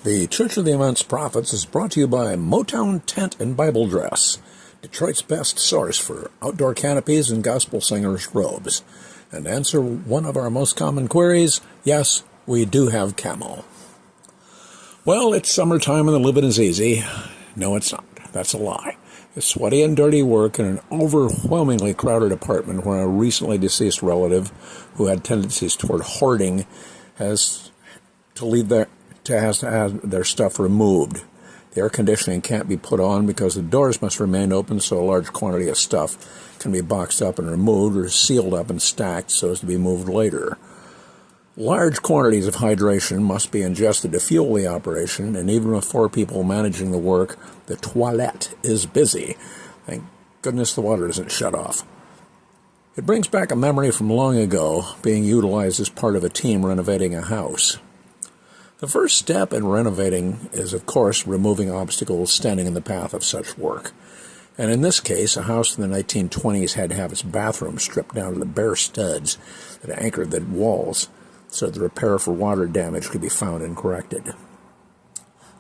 The Church of the Immense Prophets is brought to you by Motown Tent and Bible Dress, Detroit's best source for outdoor canopies and gospel singers' robes. And to answer one of our most common queries, yes, we do have camo. Well, it's summertime and the living is easy. No, it's not. That's a lie. It's sweaty and dirty work in an overwhelmingly crowded apartment where a recently deceased relative who had tendencies toward hoarding has to have their stuff removed. The air conditioning can't be put on because the doors must remain open so a large quantity of stuff can be boxed up and removed or sealed up and stacked so as to be moved later. Large quantities of hydration must be ingested to fuel the operation, and even with 4 people managing the work, the toilette is busy. Thank goodness the water isn't shut off. It brings back a memory from long ago, being utilized as part of a team renovating a house. The first step in renovating is, of course, removing obstacles standing in the path of such work. And in this case, a house in the 1920s had to have its bathroom stripped down to the bare studs that anchored the walls, so the repair for water damage could be found and corrected.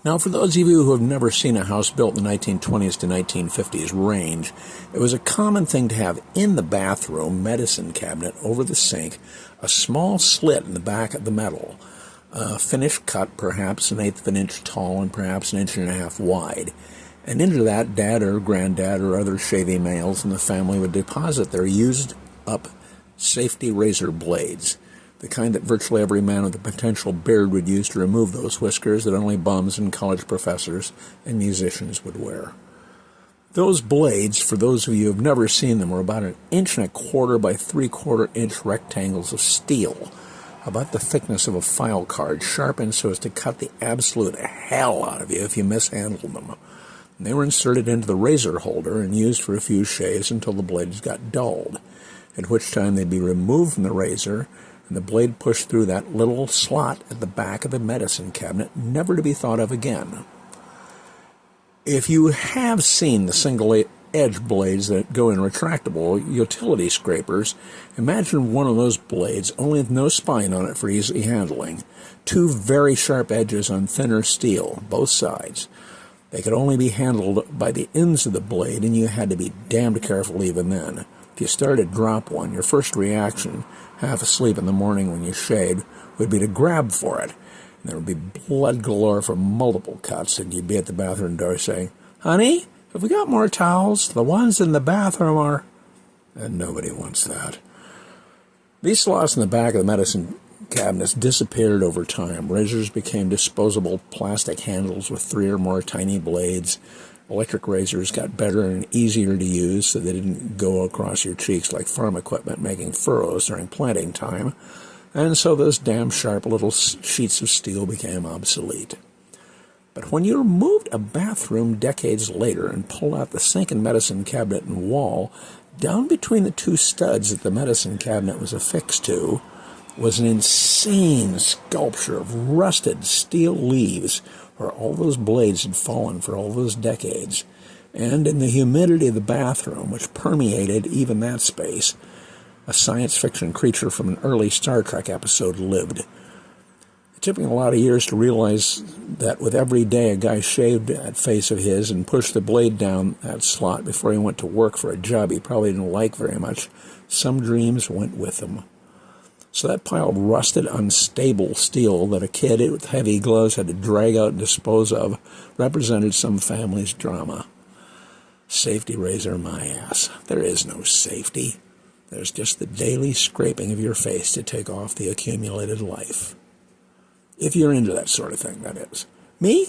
Now, for those of you who have never seen a house built in the 1920s to 1950s range, it was a common thing to have in the bathroom medicine cabinet over the sink a small slit in the back of the metal, finished cut perhaps 1/8 of an inch tall and perhaps 1.5 inches wide. And into that, Dad or Granddad or other shavy males in the family would deposit their used-up safety razor blades, the kind that virtually every man with a potential beard would use to remove those whiskers that only bums and college professors and musicians would wear. Those blades, for those of you who have never seen them, were about 1.25 inches by 3/4 inch rectangles of steel, about the thickness of a file card, sharpened so as to cut the absolute hell out of you if you mishandled them. And they were inserted into the razor holder and used for a few shaves until the blades got dulled, at which time they'd be removed from the razor and the blade pushed through that little slot at the back of the medicine cabinet, never to be thought of again. If you have seen the single-edge blades that go in retractable utility scrapers, imagine one of those blades, only with no spine on it for easy handling, 2 very sharp edges on thinner steel, both sides. They could only be handled by the ends of the blade, and you had to be damned careful even then. If you started to drop one, your first reaction, half asleep in the morning when you shaved, would be to grab for it. And there would be blood galore from multiple cuts, and you'd be at the bathroom door saying, "Honey, have we got more towels? The ones in the bathroom are..." And nobody wants that. These slots in the back of the medicine cabinets disappeared over time. Razors became disposable plastic handles with 3 or more tiny blades. Electric razors got better and easier to use so they didn't go across your cheeks like farm equipment making furrows during planting time, and so those damn sharp little sheets of steel became obsolete. But when you removed a bathroom decades later and pulled out the sink and medicine cabinet and wall, down between the 2 studs that the medicine cabinet was affixed to was an insane sculpture of rusted steel leaves where all those blades had fallen for all those decades. And in the humidity of the bathroom, which permeated even that space, a science fiction creature from an early Star Trek episode lived. It took me a lot of years to realize that with every day a guy shaved that face of his and pushed the blade down that slot before he went to work for a job he probably didn't like very much, some dreams went with him. So that pile of rusted, unstable steel that a kid with heavy gloves had to drag out and dispose of represented some family's drama. Safety razor my ass. There is no safety. There's just the daily scraping of your face to take off the accumulated life. If you're into that sort of thing, that is. Me?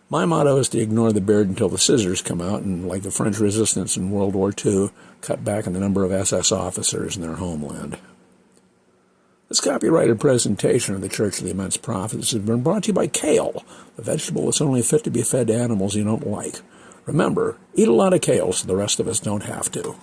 My motto is to ignore the beard until the scissors come out and, like the French resistance in World War II, cut back on the number of SS officers in their homeland. This copyrighted presentation of the Church of the Immense Prophets has been brought to you by kale, the vegetable that's only fit to be fed to animals you don't like. Remember, eat a lot of kale so the rest of us don't have to.